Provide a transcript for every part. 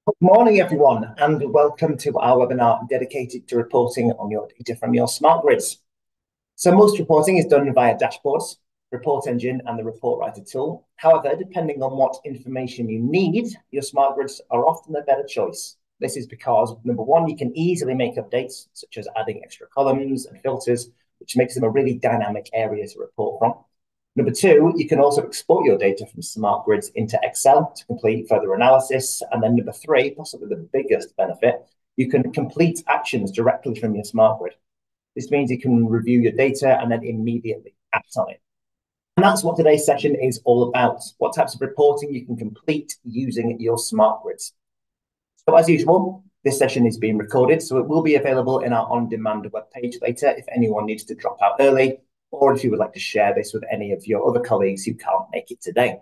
Good morning, everyone, and welcome to our webinar dedicated to reporting on your data from your smart grids. So most reporting is done via dashboards, report engine, and the report writer tool. However, depending on what information you need, your smart grids are often a better choice. This is because, number one, you can easily make updates, such as adding extra columns and filters, which makes them a really dynamic area to report from. Number two, you can also export your data from smart grids into Excel to complete further analysis. And then number three, possibly the biggest benefit, you can complete actions directly from your smart grid. This means you can review your data and then immediately act on it. And that's what today's session is all about, what types of reporting you can complete using your smart grids. So as usual, this session is being recorded, so it will be available in our on-demand webpage later if anyone needs to drop out early, or if you would like to share this with any of your other colleagues who can't make it today.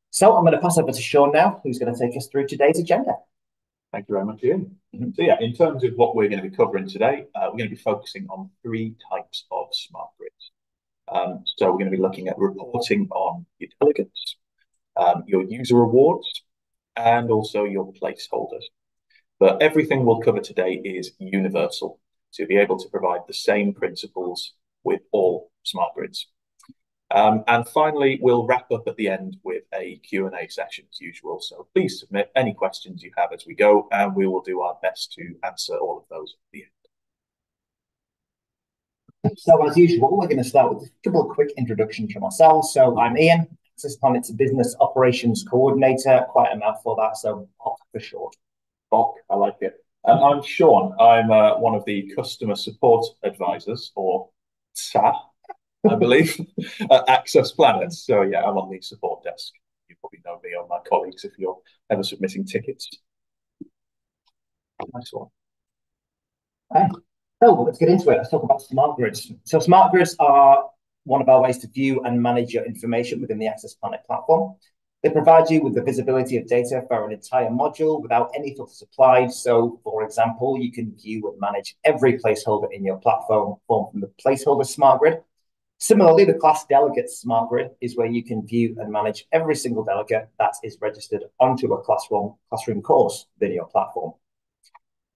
So I'm going to pass over to Sean now, who's going to take us through today's agenda. Thank you very much, Ian. So yeah, in terms of what we're going to be covering today, we're going to be focusing on three types of smart grids. So we're going to be looking at reporting on your delegates, your user rewards, and also your placeholders. But everything we'll cover today is universal, to be able to provide the same principles with all smart grids. And finally, we'll wrap up at the end with a Q&A session as usual. So please submit any questions you have as we go, and we will do our best to answer all of those at the end. So as usual, we're going to start with a couple of quick introductions from ourselves. So I'm Ian, Access Planet's Business Operations Coordinator, quite a mouthful that, so POC for short. POC, I like it. I'm Sean. I'm one of the Customer Support Advisors, or SA, I believe, at Access Planet. So yeah, I'm on the support desk. You probably know me or my colleagues if you're ever submitting tickets. Nice one. Okay. So let's get into it. Let's talk about smart grids. So smart grids are one of our ways to view and manage your information within the Access Planet platform. They provide you with the visibility of data for an entire module without any filters applied. So, for example, you can view and manage every placeholder in your platform from the Placeholder Smart Grid. Similarly, the Class Delegates Smart Grid is where you can view and manage every single delegate that is registered onto a classroom course within your platform.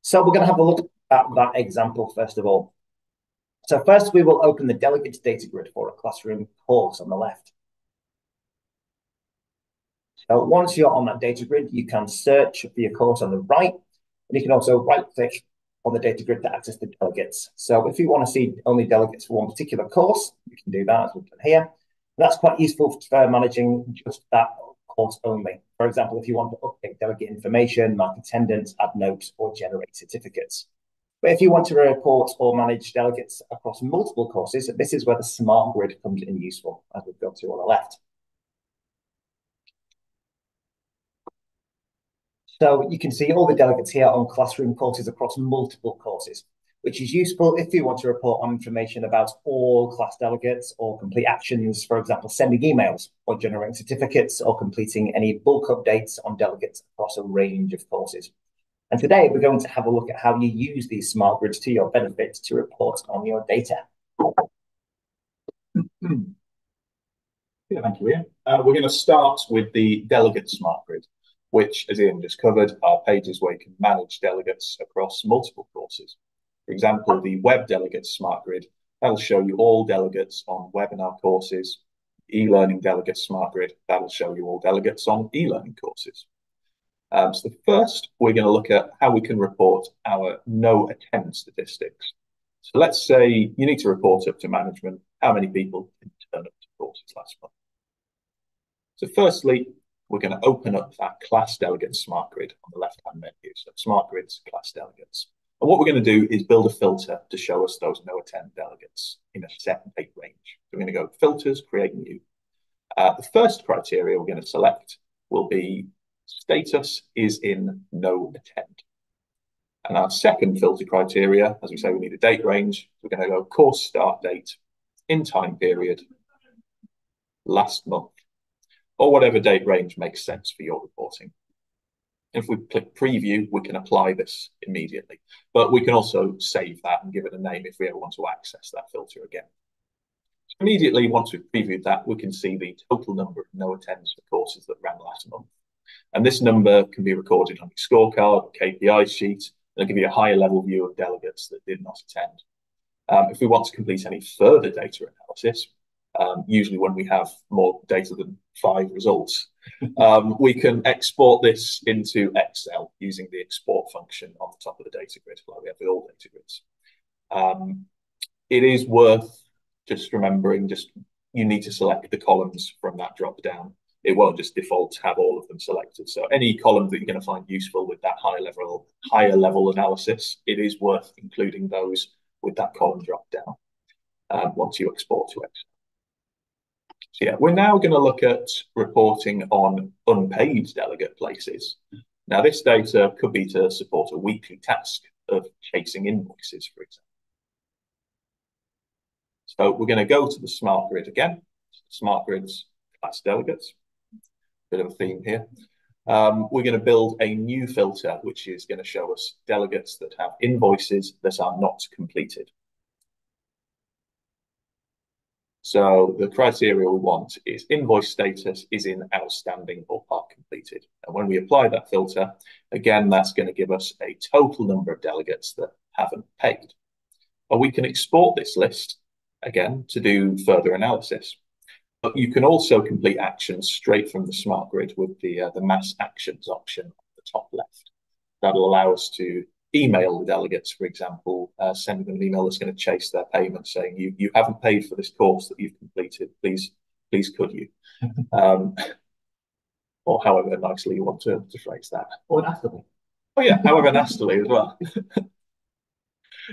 So we're going to have a look at that example first of all. So first, we will open the Delegates data grid for a classroom course on the left. So once you're on that data grid, you can search for your course on the right, and you can also right-click on the data grid to access the delegates. So if you want to see only delegates for one particular course, you can do that as we've done here. That's quite useful for managing just that course only. For example, if you want to update delegate information, mark attendance, add notes, or generate certificates. But if you want to report or manage delegates across multiple courses, this is where the smart grid comes in useful, as we've gone to on the left. So you can see all the delegates here on classroom courses across multiple courses, which is useful if you want to report on information about all class delegates or complete actions, for example, sending emails or generating certificates or completing any bulk updates on delegates across a range of courses. And today we're going to have a look at how you use these smart grids to your benefit to report on your data. Yeah, thank you, Ian. We're going to start with the Delegate Smart Grid, which, as Ian just covered, are pages where you can manage delegates across multiple courses. For example, the Web Delegates Smart Grid, that'll show you all delegates on webinar courses. E-Learning Delegates Smart Grid, that'll show you all delegates on e-learning courses. So first, we're going to look at how we can report our no-attend statistics. So let's say you need to report up to management how many people didn't turn up to courses last month. So firstly, we're going to open up that Class Delegates Smart Grid on the left-hand menu. So Smart Grids, Class Delegates. And what we're going to do is build a filter to show us those no-attend delegates in a set date range. So we're going to go Filters, Create New. The first criteria we're going to select will be status is in no attend. And our second filter criteria, as we say, we need a date range. We're going to go course start date, in time period, last month, or whatever date range makes sense for your reporting. If we click preview, we can apply this immediately, but we can also save that and give it a name if we ever want to access that filter again. So immediately, once we've previewed that, we can see the total number of no attendance for courses that ran last month. And this number can be recorded on your scorecard or KPI sheet, and it'll give you a higher level view of delegates that did not attend. If we want to complete any further data analysis, usually when we have more data than 5 results, we can export this into Excel using the export function on the top of the data grid, like we have with all data grids. It is worth just remembering, you need to select the columns from that drop down. It won't just default to have all of them selected. So any column that you're going to find useful with that higher level analysis, it is worth including those with that column drop down once you export to Excel. So yeah, we're now going to look at reporting on unpaid delegate places. Now, this data could be to support a weekly task of chasing invoices, for example. So we're going to go to the smart grid again. Smart grids, class delegates. Bit of a theme here. We're going to build a new filter, which is going to show us delegates that have invoices that are not completed. So the criteria we want is invoice status is in outstanding or part completed. And when we apply that filter, again, that's going to give us a total number of delegates that haven't paid. But we can export this list, again, to do further analysis. But you can also complete actions straight from the smart grid with the mass actions option on the top left. That'll allow us to email the delegates, for example, sending them an email that's going to chase their payment saying, you haven't paid for this course that you've completed. Please could you? Or however nicely you want to phrase that. Or nastily. Oh yeah, however nastily as well.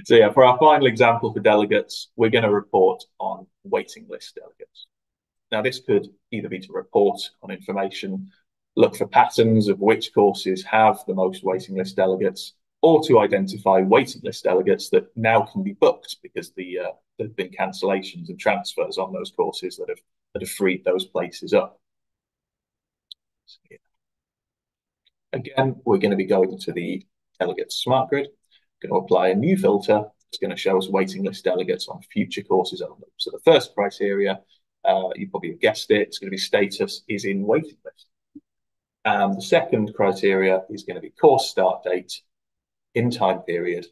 So yeah, for our final example for delegates, we're going to report on waiting list delegates. Now, this could either be to report on information, look for patterns of which courses have the most waiting list delegates, or to identify waiting list delegates that now can be booked because there have been cancellations and transfers on those courses that have freed those places up. So, yeah. Again, we're going to be going to the Delegates Smart Grid. Going to apply a new filter. It's going to show us waiting list delegates on future courses only. So the first criteria, you probably have guessed it, it's going to be status is in waiting list. And the second criteria is going to be course start date, in time period,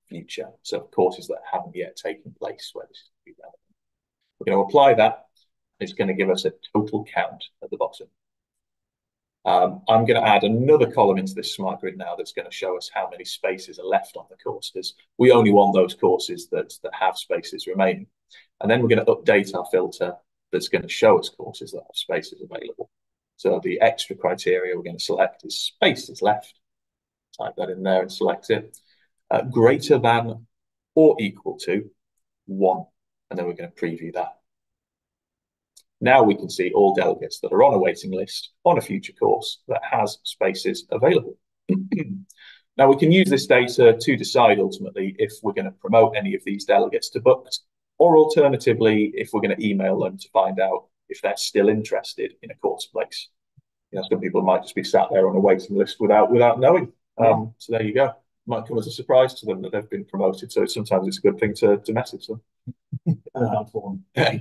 future. So courses that haven't yet taken place where this is going to be relevant. We're going to apply that. It's going to give us a total count at the bottom. I'm going to add another column into this smart grid now that's going to show us how many spaces are left on the course, because we only want those courses that have spaces remaining. And then we're going to update our filter that's going to show us courses that have spaces available. So the extra criteria we're going to select is spaces left. Type that in there and select it. Greater than or equal to 1. And then we're going to preview that. Now we can see all delegates that are on a waiting list on a future course that has spaces available. Now we can use this data to decide ultimately if we're going to promote any of these delegates to booked, or alternatively, if we're going to email them to find out if they're still interested in a course place. You know, some people might just be sat there on a waiting list without knowing. So there you go. Might come as a surprise to them that they've been promoted. So sometimes it's a good thing to message them. Yeah.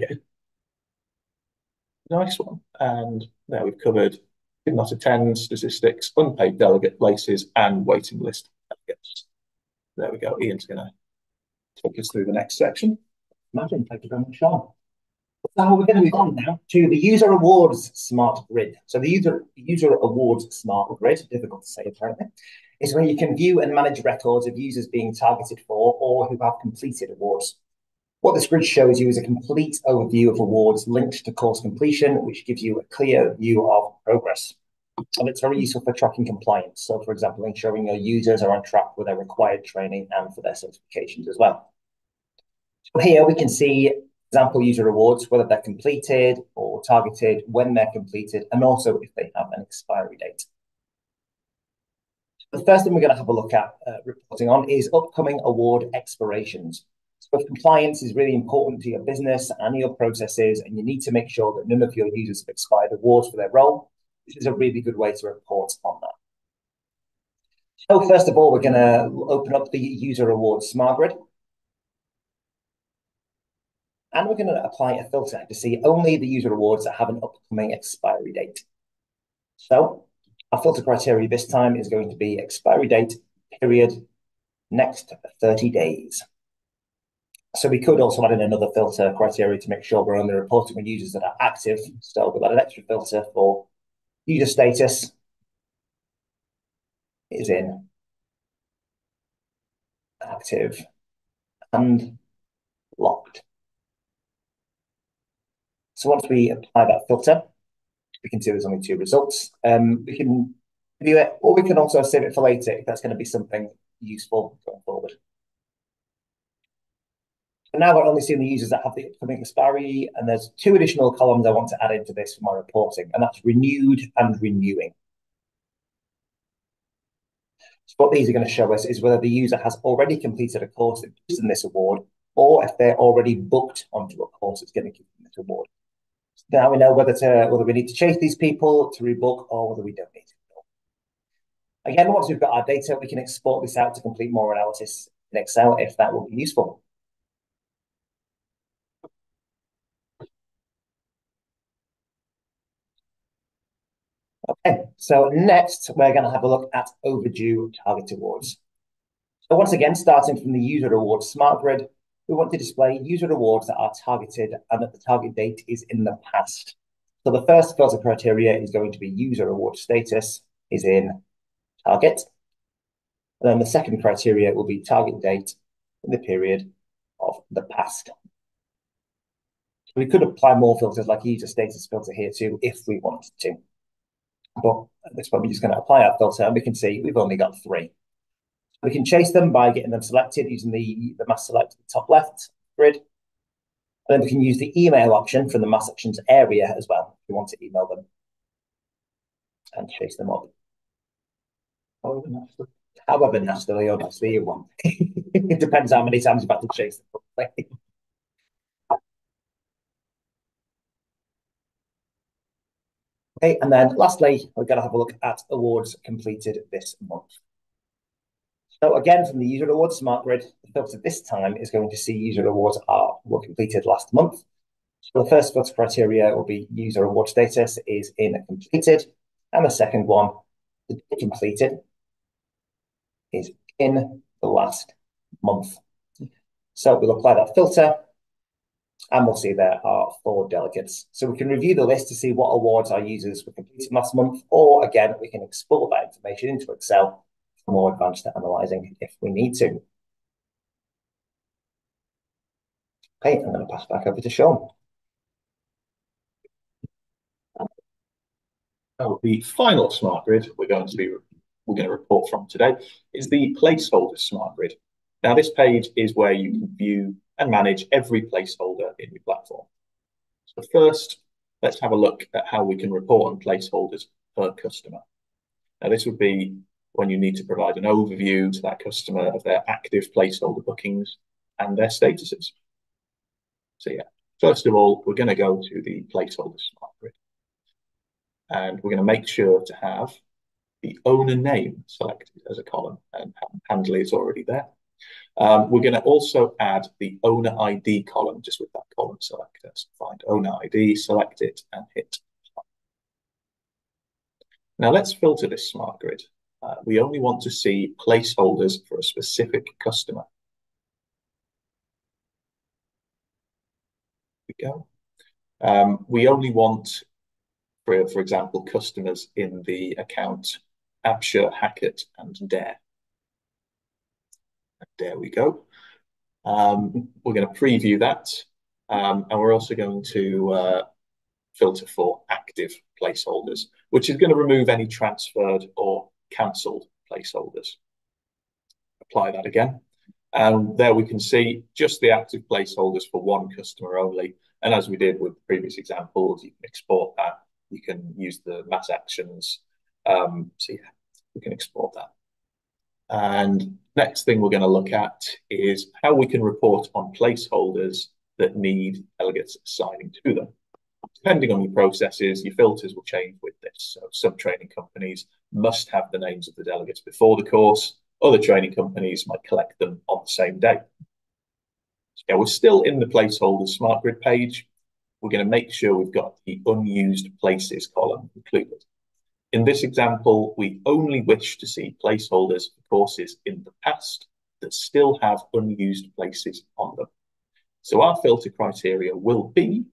Nice one. And there we've covered did not attend, statistics, unpaid delegate places, and waiting list delegates. There we go. Ian's going to take us through the next section. Imagine, thank you very much, Sean. So we're going to move on now to the User Awards Smart Grid. So the User Awards Smart Grid, difficult to say apparently, is where you can view and manage records of users being targeted for or who have completed awards. What this grid shows you is a complete overview of awards linked to course completion, which gives you a clear view of progress. And it's very useful for tracking compliance. So, for example, ensuring your users are on track with their required training and for their certifications as well. So here we can see example user awards, whether they're completed or targeted, when they're completed, and also if they have an expiry date. The first thing we're going to have a look at reporting on is upcoming award expirations. So if compliance is really important to your business and your processes, and you need to make sure that none of your users have expired awards for their role, this is a really good way to report on that. So first of all, we're going to open up the User Awards Smart Grid. And we're going to apply a filter to see only the user awards that have an upcoming expiry date. So Our filter criteria this time is going to be expiry date, period, next 30 days. So we could also add in another filter criteria to make sure we're only reporting on users that are active. So we'll add an extra filter for user status is in active and locked. So once we apply that filter, we can see there's only two results. We can view it, or we can also save it for later if that's going to be something useful going forward. So now we're only seeing the users that have the upcoming expiry, and there's two additional columns I want to add into this for my reporting, and that's renewed and renewing. So what these are going to show us is whether the user has already completed a course that gives them this award, or if they're already booked onto a course that's going to give them this award. So now we know whether we need to chase these people to rebook or whether we don't need to. Again, once we've got our data, we can export this out to complete more analysis in Excel if that will be useful. Okay, so next we're going to have a look at overdue target awards. So once again, starting from the user awards smart grid, we want to display user awards that are targeted and that the target date is in the past. So the first filter criteria is going to be user award status is in target. And then the second criteria will be target date in the period of the past. We could apply more filters like user status filter here too if we wanted to. But at this point, we're just going to apply our filter and we can see we've only got 3. We can chase them by getting them selected using the mass select at the top left grid. And then we can use the email option from the mass actions area as well if we want to email them and chase them up. However nastily or nastily you want. It depends how many times you've had to chase them. Okay, and then lastly, we're going to have a look at awards completed this month. So again, from the user awards smart grid, the filter this time is going to see user awards were completed last month. So the first filter criteria will be user award status is in completed, and the second one, the completed, is in the last month. So we'll apply that filter, and we'll see there are 4 delegates. So we can review the list to see what awards our users were completed last month, or again, we can export that information into Excel for more advanced analyzing if we need to. Okay, I'm going to pass back over to Sean. So the final smart grid we're going to report from today is the placeholder smart grid. Now, this page is where you can view and manage every placeholder in your platform. So first, let's have a look at how we can report on placeholders per customer. Now, this would be when you need to provide an overview to that customer of their active placeholder bookings and their statuses. So yeah, first of all, we're going to go to the placeholder smart grid. And we're going to make sure to have the owner name selected as a column, and Handley is already there. We're going to also add the owner ID column just with that column selected. So find owner ID, select it, and hit apply. Now let's filter this smart grid. We only want to see placeholders for a specific customer. Here we go. We only want, for example, customers in the account Absher, Hackett, and Dare. And there we go. We're going to preview that, and we're also going to filter for active placeholders, which is going to remove any transferred or cancelled placeholders. Apply that again. And there we can see just the active placeholders for one customer only. And as we did with the previous examples, you can export that. You can use the mass actions. So yeah, we can export that. And next thing we're going to look at is how we can report on placeholders that need delegates assigning to them. Depending on your processes, your filters will change with this. So some training companies must have the names of the delegates before the course. Other training companies might collect them on the same day. So yeah, we're still in the placeholders smart grid page. We're going to make sure we've got the unused places column included. In this example, we only wish to see placeholders for courses in the past that still have unused places on them. So our filter criteria will be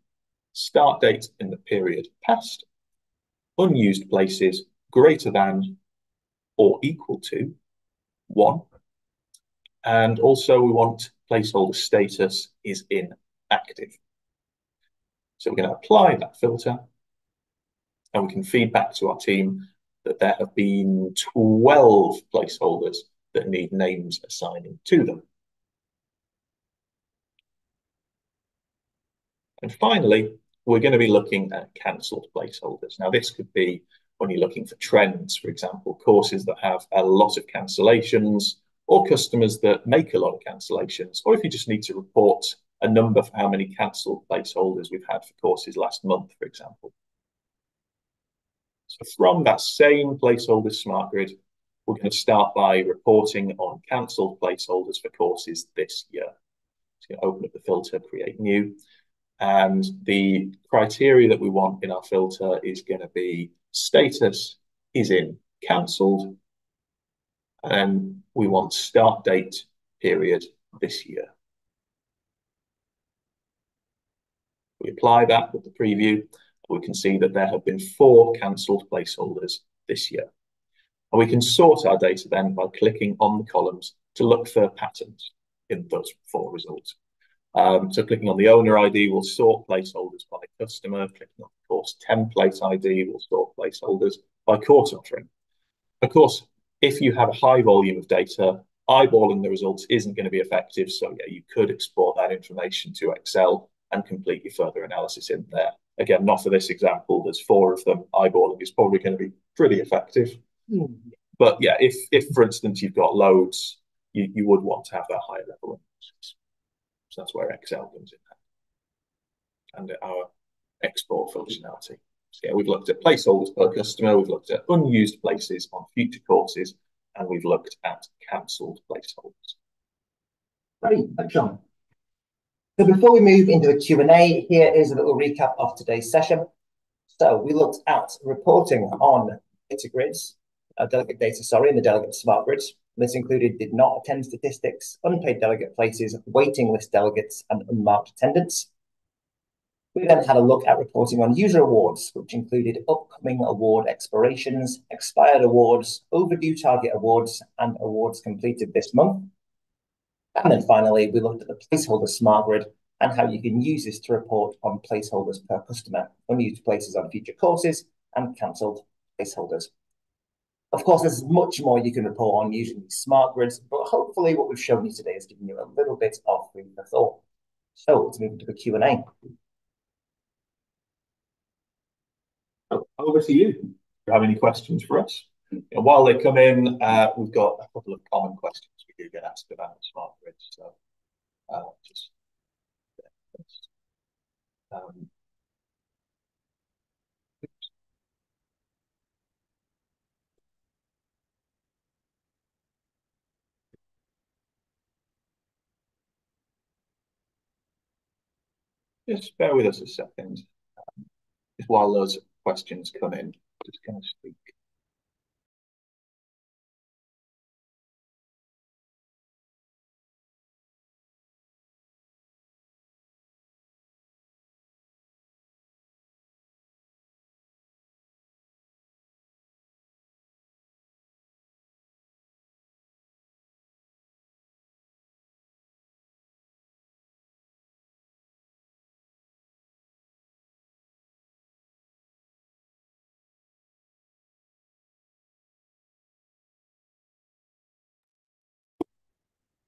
start date in the period past, unused places greater than or equal to 1, and also we want placeholder status is inactive. So we're going to apply that filter, and we can feed back to our team that there have been 12 placeholders that need names assigning to them. And finally, we're going to be looking at cancelled placeholders. Now, this could be when you're looking for trends, for example, courses that have a lot of cancellations, or customers that make a lot of cancellations, or if you just need to report a number for how many cancelled placeholders we've had for courses last month, for example. So from that same placeholder smart grid, we're going to start by reporting on cancelled placeholders for courses this year. So you open up the filter, create new, and the criteria that we want in our filter is going to be status is in cancelled, and we want start date period this year. We apply that with the preview, we can see that there have been 4 cancelled placeholders this year. And we can sort our data then by clicking on the columns to look for patterns in those 4 results. So clicking on the owner ID will sort placeholders by customer. Clicking on the course template ID will sort placeholders by course offering. Of course, if you have a high volume of data, eyeballing the results isn't going to be effective. So yeah, you could export that information to Excel and complete your further analysis in there. Again, not for this example, there's 4 of them. Eyeballing is probably going to be pretty effective. But yeah, if for instance, you've got loads, you would want to have that higher level analysis. So that's where Excel comes in and our export functionality. So yeah, we've looked at placeholders per customer, we've looked at unused places on future courses, and we've looked at cancelled placeholders. Great, thanks, John. So before we move into the Q&A, here is a little recap of today's session. So we looked at reporting on data grids, delegate data, in the delegate smart grids. This included did not attend statistics, unpaid delegate places, waiting list delegates, and unmarked attendance. We then had a look at reporting on user awards, which included upcoming award expirations, expired awards, overdue target awards, and awards completed this month. And then finally, we looked at the placeholder smart grid and how you can use this to report on placeholders per customer, unused places on future courses, and cancelled placeholders. Of course, there's much more you can report on using these smart grids, but hopefully what we've shown you today has given you a little bit of food for thought. So let's move into the Q&A. So over to you. Do you have any questions for us? And while they come in, we've got a couple of common questions we do get asked about smart grids. So just just bear with us a second. Just while those questions come in, just going to speak.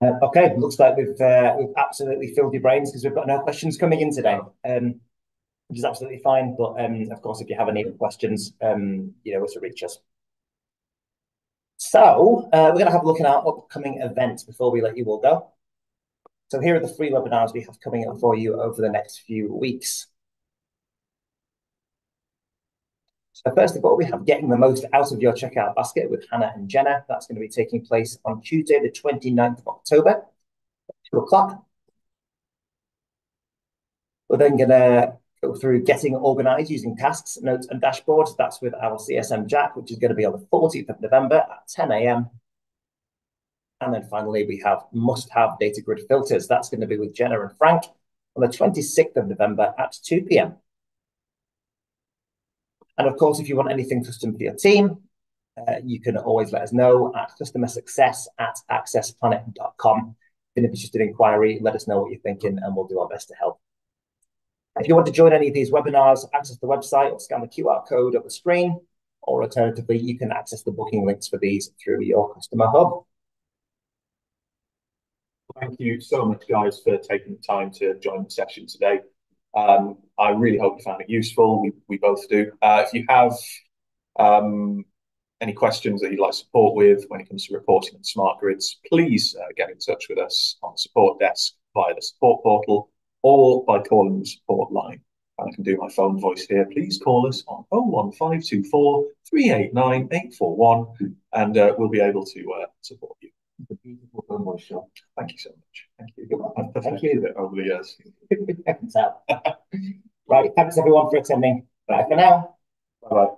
Okay, looks like we've absolutely filled your brains because we've got no questions coming in today, which is absolutely fine. But of course, if you have any questions, you know where to reach us. So we're going to have a look at our upcoming events before we let you all go. So here are the free webinars we have coming up for you over the next few weeks. So first of all, we have Getting the Most Out of Your Checkout Basket with Hannah and Jenna. That's going to be taking place on Tuesday, the 29th of October, 2 o'clock. We're then going to go through getting organised using tasks, notes and dashboards. That's with our CSM Jack, which is going to be on the 14th of November at 10 a.m. And then finally, we have must-have data grid filters. That's going to be with Jenna and Frank on the 26th of November at 2 p.m. And of course, if you want anything custom for your team, you can always let us know at customersuccess@accessplanet.com. And if it's just an inquiry, let us know what you're thinking and we'll do our best to help. If you want to join any of these webinars, access the website or scan the QR code up the screen, or alternatively, you can access the booking links for these through your customer hub. Thank you so much, guys, for taking the time to join the session today. I really hope you found it useful. We both do. If you have any questions that you'd like support with when it comes to reporting on smart grids, please get in touch with us on the support desk via the support portal or by calling the support line. And I can do my phone voice here. Please call us on 01524 389 841 and we'll be able to support you. It's a beautiful phone voice, Sean. Thank you so much. Thank you. Thank you. Over the years. Right, thanks everyone for attending. Bye for now. Bye-bye.